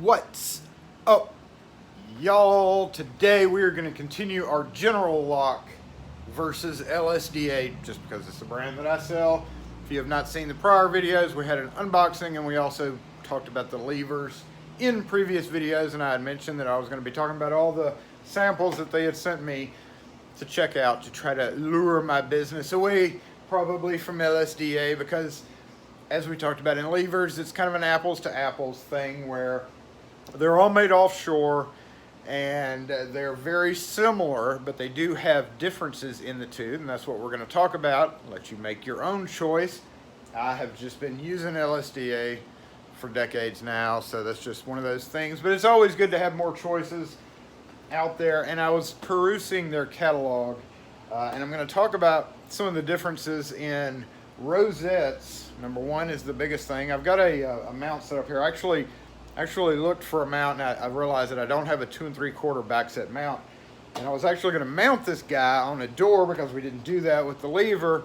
What's up, y'all? Today we are going to continue our General Lock versus LSDA, just because it's the brand that I sell. If you have not seen the prior videos, we had an unboxing and we also talked about the levers in previous videos, and I had mentioned that I was going to be talking about all the samples that they had sent me to check out to try to lure my business away probably from LSDA, because as we talked about in levers, it's kind of an apples to apples thing where they're all made offshore and they're very similar, but they do have differences in the two, and that's what we're going to talk about. Let you make your own choice. I have just been using LSDA for decades now, so that's just one of those things, but it's always good to have more choices out there. And I was perusing their catalog, and I'm going to talk about some of the differences in rosettes. Number one is the biggest thing. I've got a mount set up here. I actually looked for a mount, and I realized that I don't have a 2 3/4 backset mount, and I was actually going to mount this guy on a door because we didn't do that with the lever.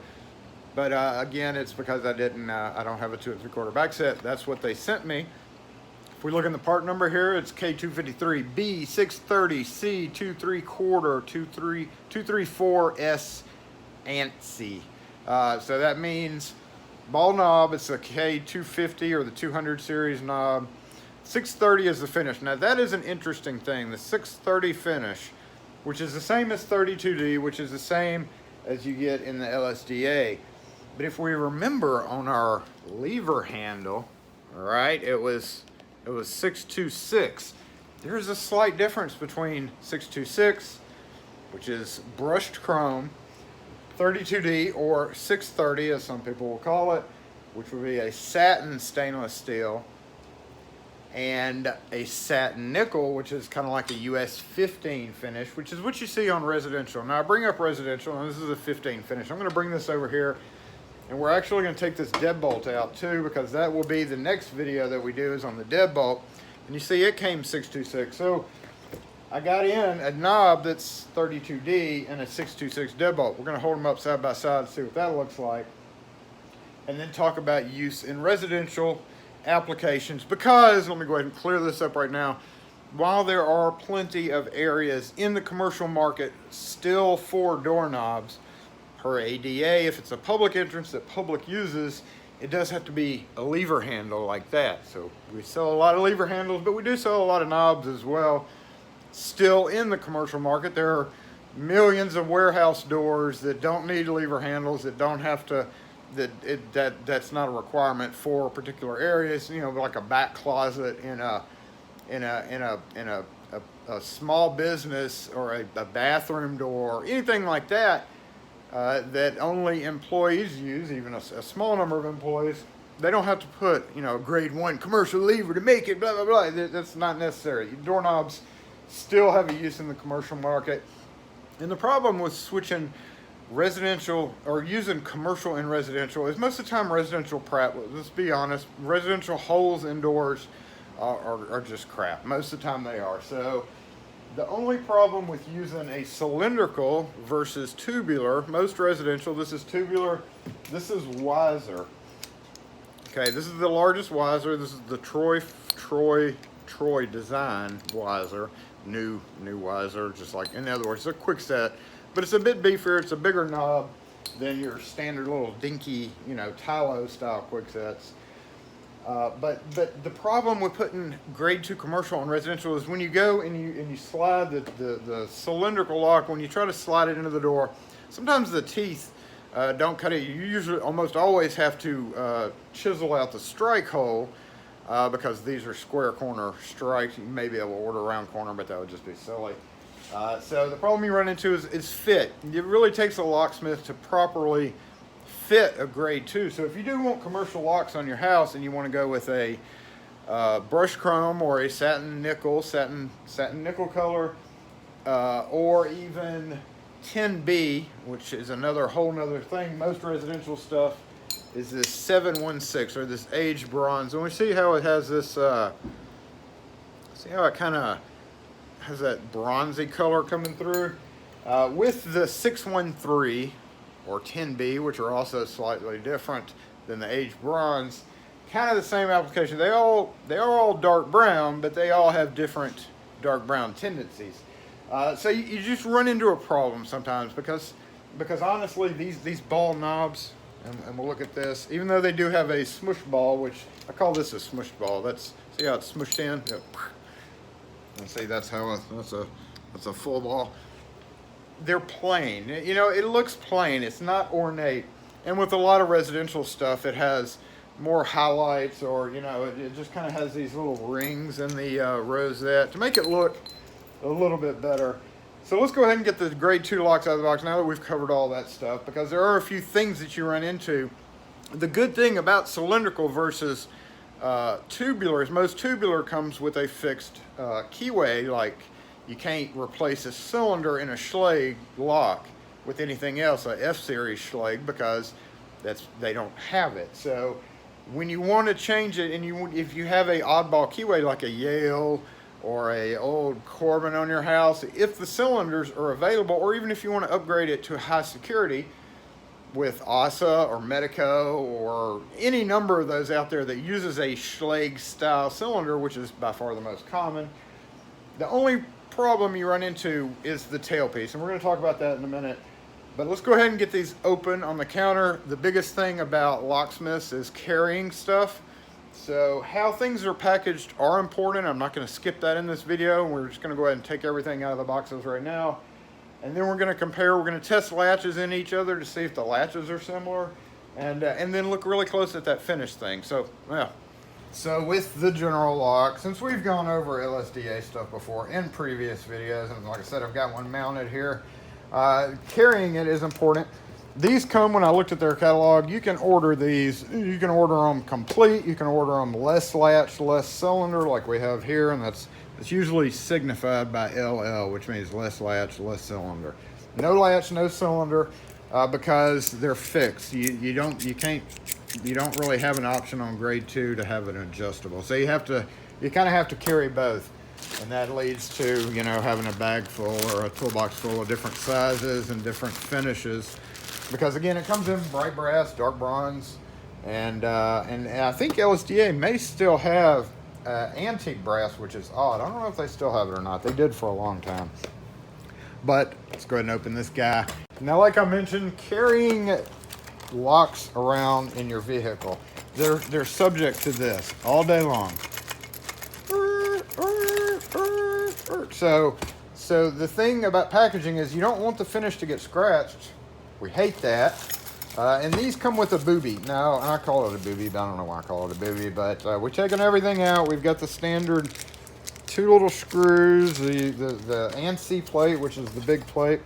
But again, it's because I don't have a 2 3/4 backset. That's what they sent me. If we look in the part number here, it's K253 B630 C 2 3/4 234S ANSI. So that means ball knob, it's a K250 or the 200 series knob. 630 is the finish. Now that is an interesting thing. The 630 finish, which is the same as 32D, which is the same as you get in the LSDA. But if we remember on our lever handle, all right, it was 626. There's a slight difference between 626, which is brushed chrome, 32D, or 630 as some people will call it, which would be a satin stainless steel, and a satin nickel, which is kind of like a US 15 finish, which is what you see on residential. Now I bring up residential, and this is a 15 finish. I'm going to bring this over here, and we're actually going to take this deadbolt out too, because that will be the next video that we do is on the deadbolt. And you see it came 626. So I got in a knob that's 32D and a 626 deadbolt. We're going to hold them up side by side and see what that looks like, and then talk about use in residential applications. Because let me go ahead and clear this up right now. While there are plenty of areas in the commercial market still for doorknobs, per ADA, if it's a public entrance that public uses, it does have to be a lever handle like that. So we sell a lot of lever handles, but we do sell a lot of knobs as well. Still in the commercial market, there are millions of warehouse doors that don't need lever handles, that don't have to, that's not a requirement for particular areas. You know, like a back closet in a small business, or a bathroom door, anything like that. That only employees use, even a small number of employees. They don't have to put, you know, a grade 1 commercial lever to make it, blah, blah, blah. That's not necessary. Doorknobs still have a use in the commercial market. And the problem with switching residential or using commercial in residential is most of the time residential prep, let's be honest, residential holes indoors are just crap. Most of the time they are. So the only problem with using a cylindrical versus tubular, most residential, this is tubular, this is Weiser. Okay, this is the largest Weiser. This is the Troy design Weiser, new Weiser, just like, in other words, it's a quick set, but it's a bit beefier. It's a bigger knob than your standard little dinky, you know, Tylo style quick sets. But the problem with putting grade 2 commercial and residential is when you go and you slide the cylindrical lock, when you try to slide it into the door, sometimes the teeth don't cut it. You usually almost always have to chisel out the strike hole, because these are square corner strikes. You may be able to order round corner, but that would just be silly. So the problem you run into is fit. It really takes a locksmith to properly fit a grade 2. So if you do want commercial locks on your house and you want to go with a brushed chrome or a satin nickel color, or even 10B, which is whole nother thing. Most residential stuff is this 716 or this aged bronze. And we see how it has this, see how it kind of has that bronzy color coming through. With the 613 or 10B, which are also slightly different than the aged bronze, kind of the same application. They are all dark brown, but they all have different dark brown tendencies. So you just run into a problem sometimes because honestly, these ball knobs, and we'll look at this, even though they do have a smush ball, which I call this a smush ball. See how it's smushed in? Yep. And see, that's a full ball. They're plain. You know, it looks plain. It's not ornate. And with a lot of residential stuff, it has more highlights, or, you know, it just kind of has these little rings in the rosette to make it look a little bit better. So let's go ahead and get the grade 2 locks out of the box now that we've covered all that stuff, because there are a few things that you run into. The good thing about cylindrical versus tubular is most tubular comes with a fixed keyway. Like, you can't replace a cylinder in a Schlage lock with anything else, a F-series Schlage, because they don't have it. So when you want to change it, and if you have a oddball keyway like a Yale or a old Corbin on your house, if the cylinders are available, or even if you want to upgrade it to high security with ASA or Medico or any number of those out there that uses a Schlage style cylinder, which is by far the most common, the only problem you run into is the tailpiece, and we're going to talk about that in a minute. But let's go ahead and get these open on the counter. The biggest thing about locksmiths is carrying stuff. So how things are packaged are important. I'm not going to skip that in this video. We're just going to go ahead and take everything out of the boxes right now. And then we're going to compare. We're going to test latches in each other to see if the latches are similar. And then look really close at that finished thing. So, yeah. So with the general lock, since we've gone over LSDA stuff before in previous videos, and like I said, I've got one mounted here. Carrying it is important. These come, when I looked at their catalog, you can order these. You can order them complete. You can order them less latch, less cylinder, like we have here, and that's usually signified by LL, which means less latch, less cylinder. No latch, no cylinder, because they're fixed. You don't really have an option on grade 2 to have an adjustable. So you kind of have to carry both. And that leads to, you know, having a bag full or a toolbox full of different sizes and different finishes. Because again, it comes in bright brass, dark bronze, and I think LSDA may still have antique brass, which is odd. I don't know if they still have it or not. They did for a long time. But let's go ahead and open this guy. Now, like I mentioned, carrying locks around in your vehicle, they're subject to this all day long. So the thing about packaging is you don't want the finish to get scratched. We hate that. And these come with a booby. Now, I call it a booby, but I don't know why I call it a booby, but we're taking everything out. We've got the standard 2 little screws, the ANSI plate, which is the big plate.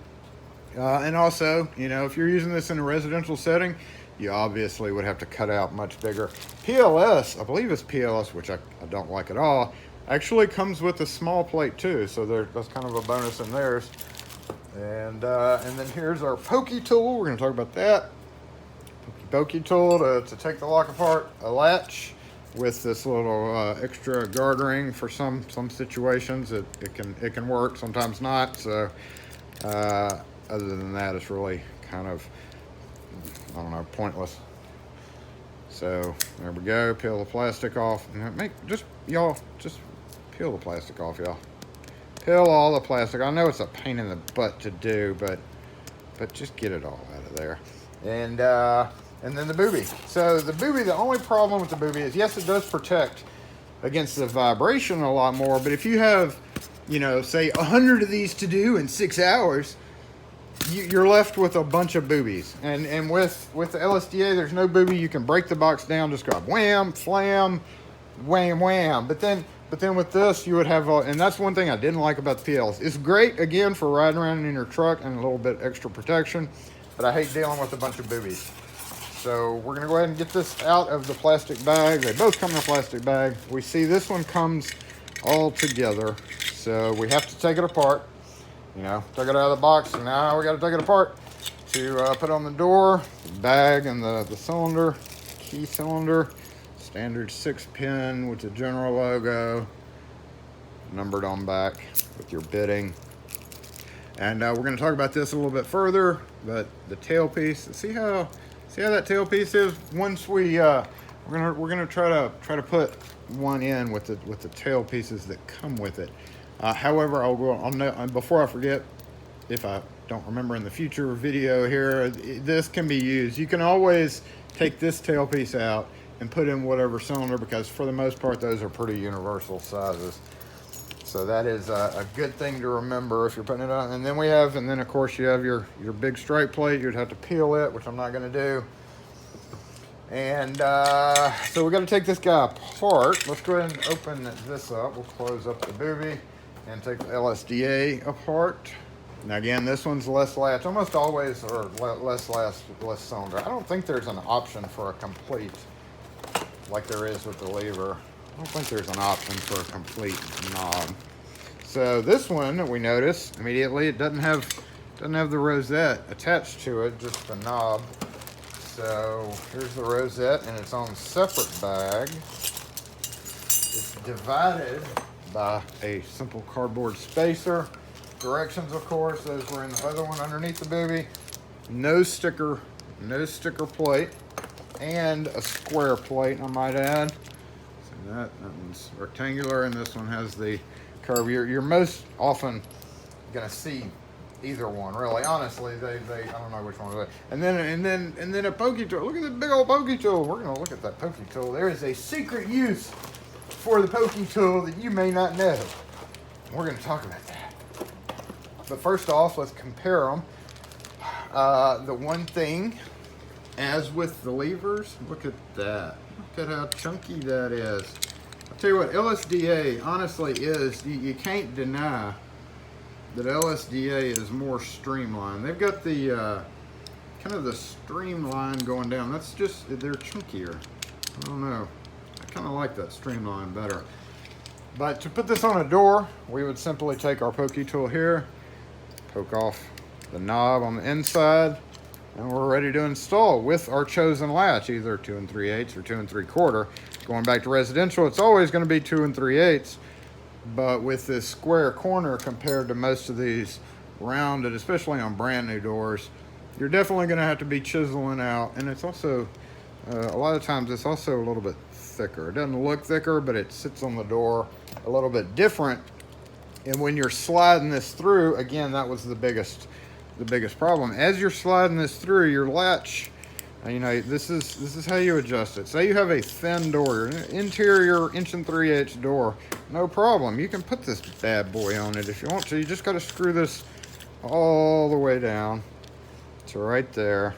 And also, you know, if you're using this in a residential setting, you obviously would have to cut out much bigger. PLS, I believe it's PLS, which I don't like at all, actually comes with a small plate too, so that's kind of a bonus in theirs. And then here's our Pokey tool. We're going to talk about that. Pokey tool to take the lock apart. A latch with this little extra guard ring for some situations. It can work, sometimes not. So other than that, it's really kind of, I don't know, pointless. So there we go. Peel the plastic off. Just peel the plastic off, y'all. Peel all the plastic. I know it's a pain in the butt to do, but just get it all out of there. And then the booby. So the booby, the only problem with the booby is, yes, it does protect against the vibration a lot more, but if you have, you know, say 100 of these to do in 6 hours, you're left with a bunch of boobies. And with the LSDA, there's no booby. You can break the box down, just go wham, flam, wham, wham. But then with this, you would have, and that's one thing I didn't like about the PLs. It's great, again, for riding around in your truck and a little bit extra protection, but I hate dealing with a bunch of boobies. So we're gonna go ahead and get this out of the plastic bag. They both come in a plastic bag. We see this one comes all together, so we have to take it apart. You know, took it out of the box, and now we got to take it apart to put on the door, the bag, and the cylinder, key cylinder, standard 6-pin with the general logo, numbered on back with your bitting. And we're going to talk about this a little bit further, but the tailpiece, see how that tailpiece is? Once we we're gonna try to put one in with the tail pieces that come with it. However, I'll know before I forget, if I don't remember in the future video here, this can be used. You can always take this tailpiece out and put in whatever cylinder, because for the most part those are pretty universal sizes. So that is a good thing to remember if you're putting it on. And then of course you have your big strike plate. You'd have to peel it, which I'm not going to do. And so we're going to take this guy apart. Let's go ahead and open this up. We'll close up the booby and take the LSDA apart. Now again, this one's less latch, almost always, or less cylinder. I don't think there's an option for a complete, like there is with the lever. I don't think there's an option for a complete knob. So this one, we notice immediately, it doesn't have the rosette attached to it, just the knob. So here's the rosette, and it's on a separate bag. It's divided by a simple cardboard spacer. Directions, of course, those were in the other one underneath the booby. No sticker plate, and a square plate, I might add. So that one's rectangular, and this one has the curve. You're most often gonna see either one, really. Honestly, they I don't know which one it is. And then a Pokey tool. Look at the big old Pokey tool. We're gonna look at that Pokey tool. There is a secret use for the Pokey tool that you may not know. We're gonna talk about that. But first off, let's compare them. The one thing, as with the levers, look at that. Look at how chunky that is. I'll tell you what, LSDA honestly is, you can't deny that LSDA is more streamlined. They've got the kind of the streamline going down. That's just, they're chunkier. I don't know. I kind of like that streamline better. But to put this on a door, we would simply take our Pokey tool here, poke off the knob on the inside, and we're ready to install with our chosen latch, either 2 3/8 or 2 3/4. Going back to residential, it's always going to be 2 3/8, but with this square corner compared to most of these rounded, especially on brand new doors, you're definitely going to have to be chiseling out. And it's also, a lot of times it's also a little bit thicker. It doesn't look thicker, but it sits on the door a little bit different. And when you're sliding this through, again, that was the biggest problem. As you're sliding this through, your latch, you know, this is how you adjust it. Say you have a thin door, an interior 1 3/8 door, no problem. You can put this bad boy on it if you want to. You just got to screw this all the way down to right there,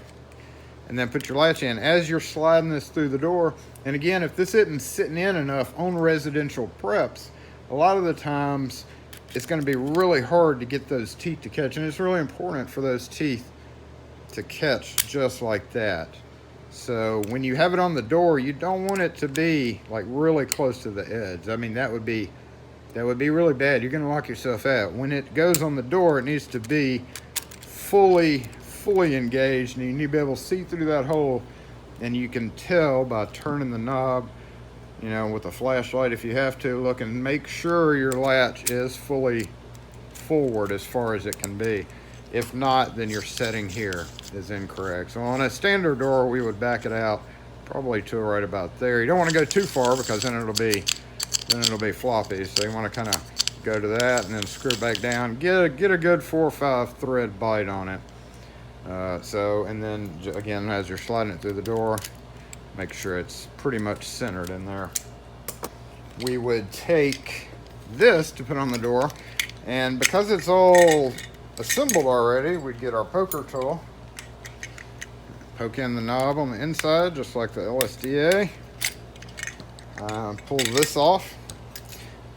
and then put your latch in. As you're sliding this through the door, and again, if this isn't sitting in enough on residential preps, a lot of the times it's going to be really hard to get those teeth to catch, and it's really important for those teeth to catch just like that. So when you have it on the door, you don't want it to be like really close to the edge. I mean, that would be really bad. You're going to lock yourself out. When it goes on the door, it needs to be fully engaged, and you need to be able to see through that hole, and you can tell by turning the knob, you know, with a flashlight if you have to, look and make sure your latch is fully forward as far as it can be. If not, then your setting here is incorrect. So on a standard door, we would back it out probably to right about there. You don't want to go too far, because then it'll be floppy. So you want to kind of go to that and then screw it back down. Get a good 4 or 5 thread bite on it. And then again, as you're sliding it through the door, make sure it's pretty much centered in there. We would take this to put on the door, and because it's all assembled already, we'd get our poker tool, poke in the knob on the inside just like the LSDA, pull this off,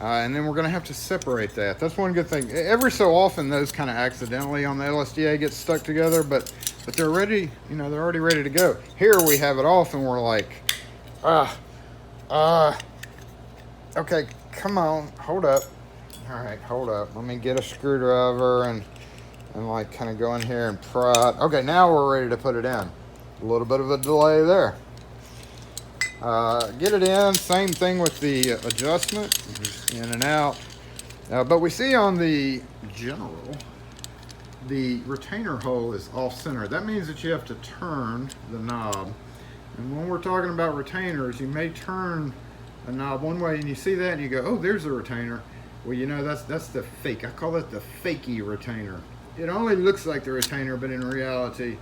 and then we're going to have to separate that. That's one good thing. Every so often those kind of accidentally on the LSDA get stuck together, but they're ready, you know, they're already ready to go. Here we have it off, and we're like, okay, come on, hold up. All right, hold up. Let me get a screwdriver and like kind of go in here and pry it. Okay, now we're ready to put it in. A little bit of a delay there. Get it in, same thing with the adjustment, just in and out. But we see on the general, the retainer hole is off center. That means that you have to turn the knob. And when we're talking about retainers, you may turn a knob one way and you see that and you go, oh, there's the retainer. Well, you know, that's the fake. I call it the fakey retainer. It only looks like the retainer, but in reality,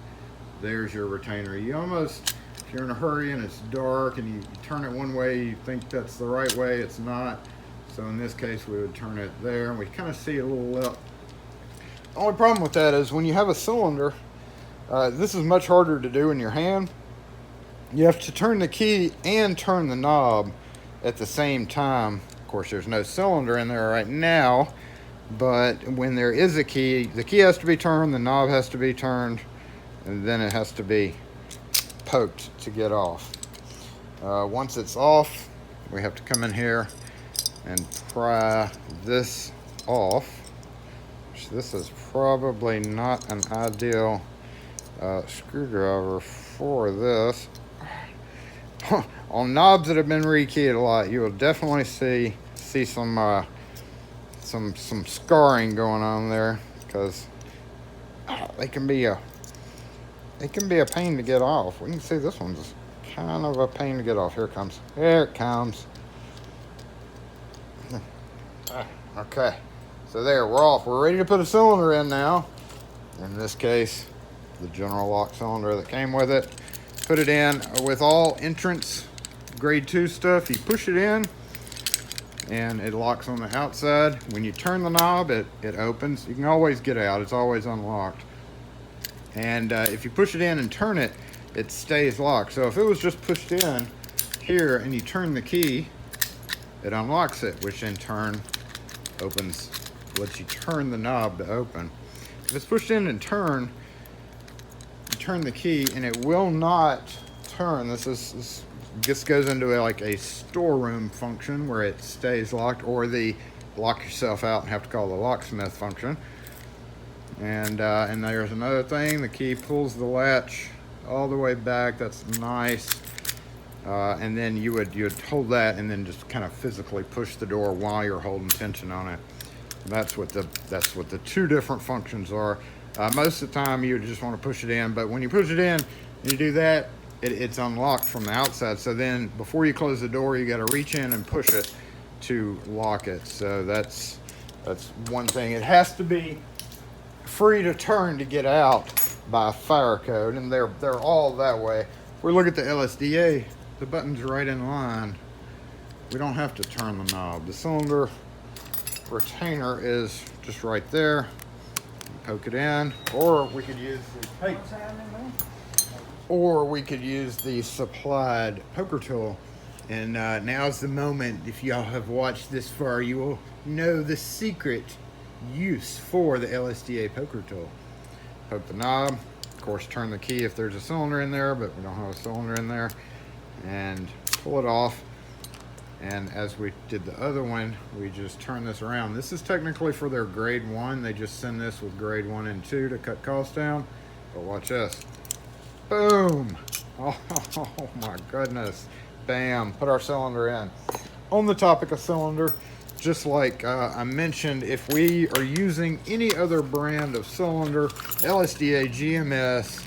there's your retainer. You almost, if you're in a hurry and it's dark and you turn it one way, you think that's the right way, it's not. So in this case, we would turn it there and we kind of see a little lip. The only problem with that is when you have a cylinder, this is much harder to do in your hand. You have to turn the key and turn the knob at the same time. Of course, there's no cylinder in there right now, but when there is a key, the key has to be turned, the knob has to be turned, and then it has to be poked to get off. Once it's off, we have to come in here and pry this off. This is probably not an ideal screwdriver for this. On knobs that have been rekeyed a lot, you will definitely see some scarring going on there, because they can be a pain to get off. We can see this one's kind of a pain to get off. Here it comes. Here it comes. Okay, so there, we're off. We're ready to put a cylinder in now. In this case, the general lock cylinder that came with it. Put it in with all entrance grade 2 stuff. You push it in and it locks on the outside. When you turn the knob, it opens. You can always get out. It's always unlocked. And if you push it in and turn it, it stays locked. So if it was just pushed in here and you turn the key, it unlocks it, which in turn opens, lets you turn the knob to open. If it's pushed in and turn, you turn the key and it will not turn. This goes into like a storeroom function where it stays locked, or the lock yourself out and have to call the locksmith function. And there's another thing, the key pulls the latch all the way back. That's nice. And then you'd hold that and then just kind of physically push the door while you're holding tension on it. That's what the two different functions are. Most of the time you just want to push it in, but when you push it in and you do that, it's unlocked from the outside. So then before you close the door, you got to reach in and push it to lock it. So that's one thing. It has to be free to turn to get out by fire code, and they're all that way. If we look at the LSDA, the button's right in line. We don't have to turn the knob. The cylinder retainer is just right there. Poke it in, or we could use the supplied poker tool. And now's the moment. If y'all have watched this far, you will know the secret use for the LSDA poker tool. Poke the knob, of course turn the key if there's a cylinder in there, but we don't have a cylinder in there, and pull it off. And as we did the other one, we just turn this around. This is technically for their grade 1. They just send this with grade 1 and 2 to cut costs down. But watch this. Boom! Oh my goodness. Bam, put our cylinder in. On the topic of cylinder, just like I mentioned, if we are using any other brand of cylinder, LSDA, GMS,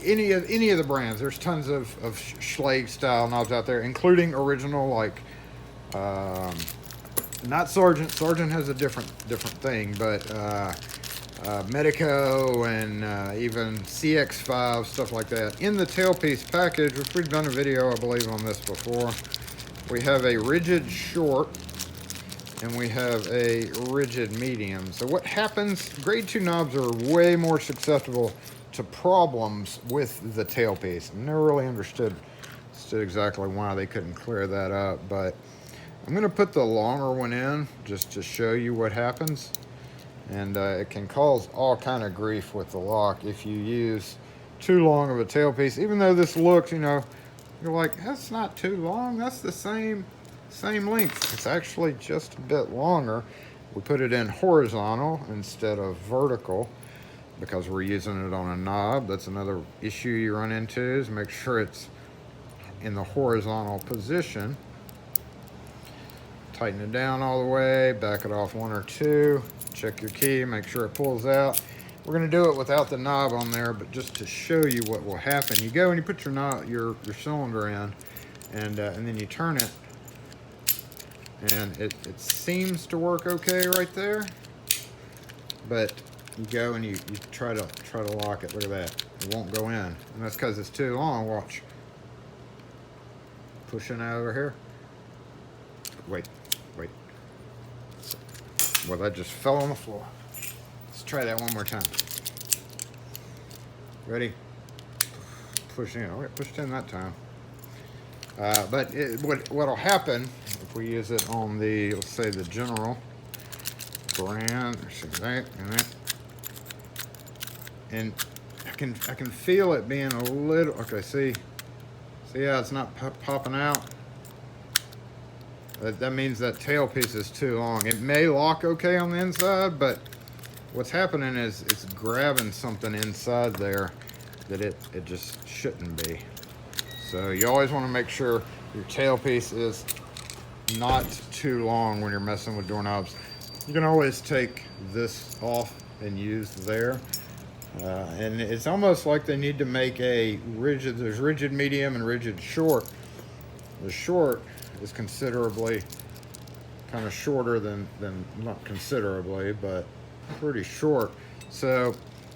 any of the brands, there's tons of Schlage style knobs out there, including original, like not Sargent. Sargent has a different thing, but Medico and even CX5, stuff like that. In the Tailpiece package, which we've done a video, I believe, on this before, we have a rigid short and we have a rigid medium. So what happens, grade 2 knobs are way more susceptible to problems with the tailpiece. I never really understood exactly why they couldn't clear that up, but I'm gonna put the longer one in just to show you what happens. And it can cause all kind of grief with the lock if you use too long of a tailpiece. Even though this looks, you know, you're like, that's not too long, that's the same length. It's actually just a bit longer. We put it in horizontal instead of vertical because we're using it on a knob. That's another issue you run into, is make sure it's in the horizontal position. Tighten it down all the way, back it off 1 or 2, check your key, make sure it pulls out. We're gonna do it without the knob on there, but just to show you what will happen. You go and you put your knob, your cylinder in, and then you turn it, and it seems to work okay right there. But you go and you try to lock it. Look at that. It won't go in, and that's because it's too long. Watch. Pushing out over here. Wait. Well, that just fell on the floor. Let's try that one more time. Ready? Push in. Oh, it pushed in that time. But what'll happen if we use it on the, let's say, the general brand, see that and that, and I can feel it being a little, okay, see how it's not popping out. That means that tailpiece is too long. It may lock okay on the inside, but what's happening is it's grabbing something inside there that it just shouldn't be. So you always want to make sure your tailpiece is not too long when you're messing with doorknobs. You can always take this off and use there. And it's almost like they need to make a rigid, there's rigid medium and rigid short. The short is considerably kind of shorter than not considerably, but pretty short. So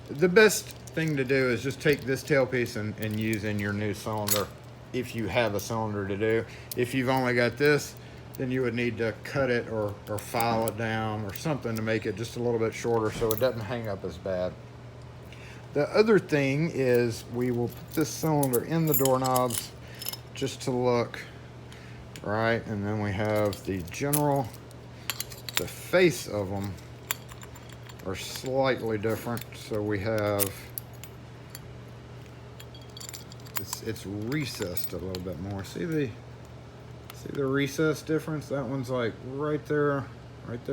the best thing to do is just take this tailpiece and use in your new cylinder if you have a cylinder to do. If you've only got this, then you would need to cut it or file it down or something to make it just a little bit shorter so it doesn't hang up as bad. The other thing is we will put this cylinder in the doorknobs just to look, right? And then we have the general, the face of them are slightly different. So we have, it's recessed a little bit more. See the recess difference? That one's like right there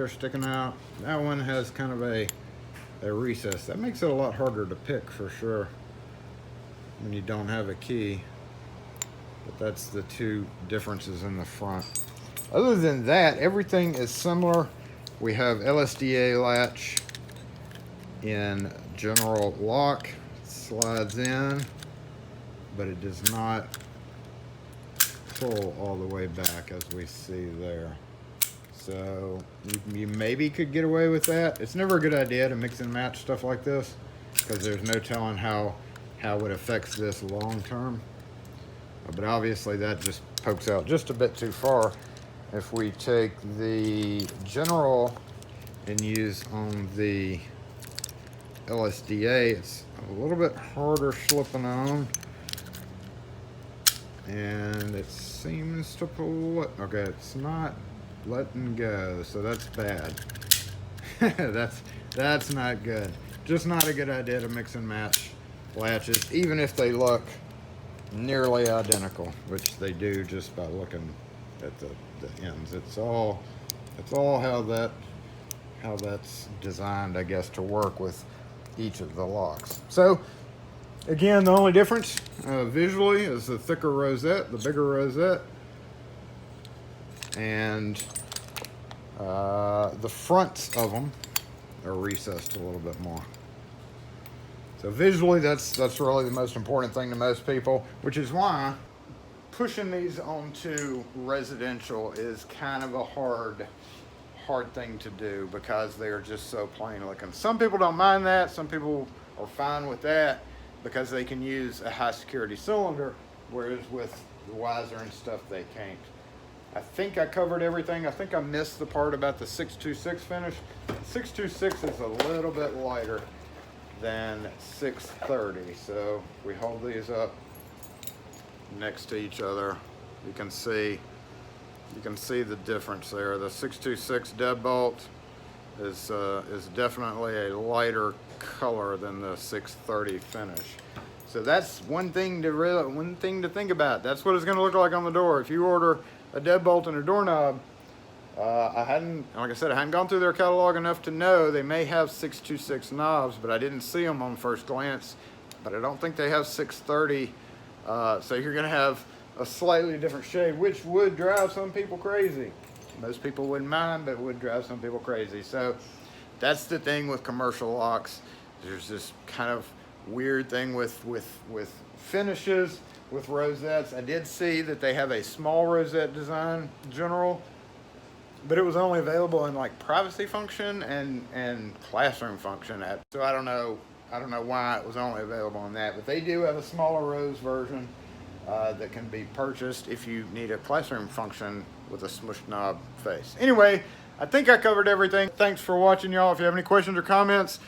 sticking out. That one has kind of a recess. That makes it a lot harder to pick for sure when you don't have a key. But that's the two differences in the front. Other than that, everything is similar. We have LSDA latch in general lock. It slides in, but it does not pull all the way back as we see there. So you maybe could get away with that. It's never a good idea to mix and match stuff like this because there's no telling how it affects this long term. But obviously that just pokes out just a bit too far. If we take the general and use on the LSDA, it's a little bit harder slipping on. And it seems to pull it. Okay, it's not letting go, so that's bad. that's not good. Just not a good idea to mix and match latches, even if they look nearly identical, which they do just by looking at the ends. It's all how that's designed, I guess, to work with each of the locks. So again, the only difference visually is the thicker rosette, the bigger rosette, and the fronts of them are recessed a little bit more. So visually, that's really the most important thing to most people, which is why pushing these onto residential is kind of a hard thing to do because they're just so plain looking. Some people don't mind that. Some people are fine with that because they can use a high security cylinder, whereas with the Wiser and stuff, they can't. I think I covered everything. I think I missed the part about the 626 finish. 626 is a little bit lighter than 630. So if we hold these up next to each other, you can see the difference there. The 626 deadbolt is definitely a lighter color than the 630 finish. So that's one thing to think about. That's what it's going to look like on the door. If you order a deadbolt and a doorknob, like I said, I hadn't gone through their catalog enough to know they may have 626 knobs, but I didn't see them on first glance. But I don't think they have 630. So you're going to have a slightly different shade, which would drive some people crazy. Most people wouldn't mind, but it would drive some people crazy. So that's the thing with commercial locks. There's this kind of weird thing with finishes with rosettes. I did see that they have a small rosette design general, but it was only available in like privacy function and classroom function. So I don't know why it was only available on that, but they do have a smaller rose version that can be purchased if you need a classroom function with a smush knob face. Anyway, I think I covered everything. Thanks for watching, y'all. If you have any questions or comments,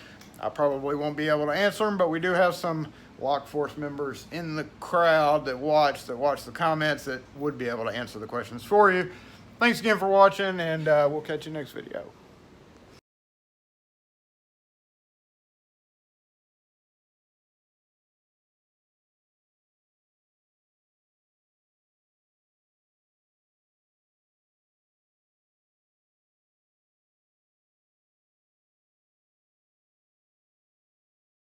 I probably won't be able to answer them, but we do have some Lock Force members in the crowd that watch the comments that would be able to answer the questions for you. Thanks again for watching, and we'll catch you next video.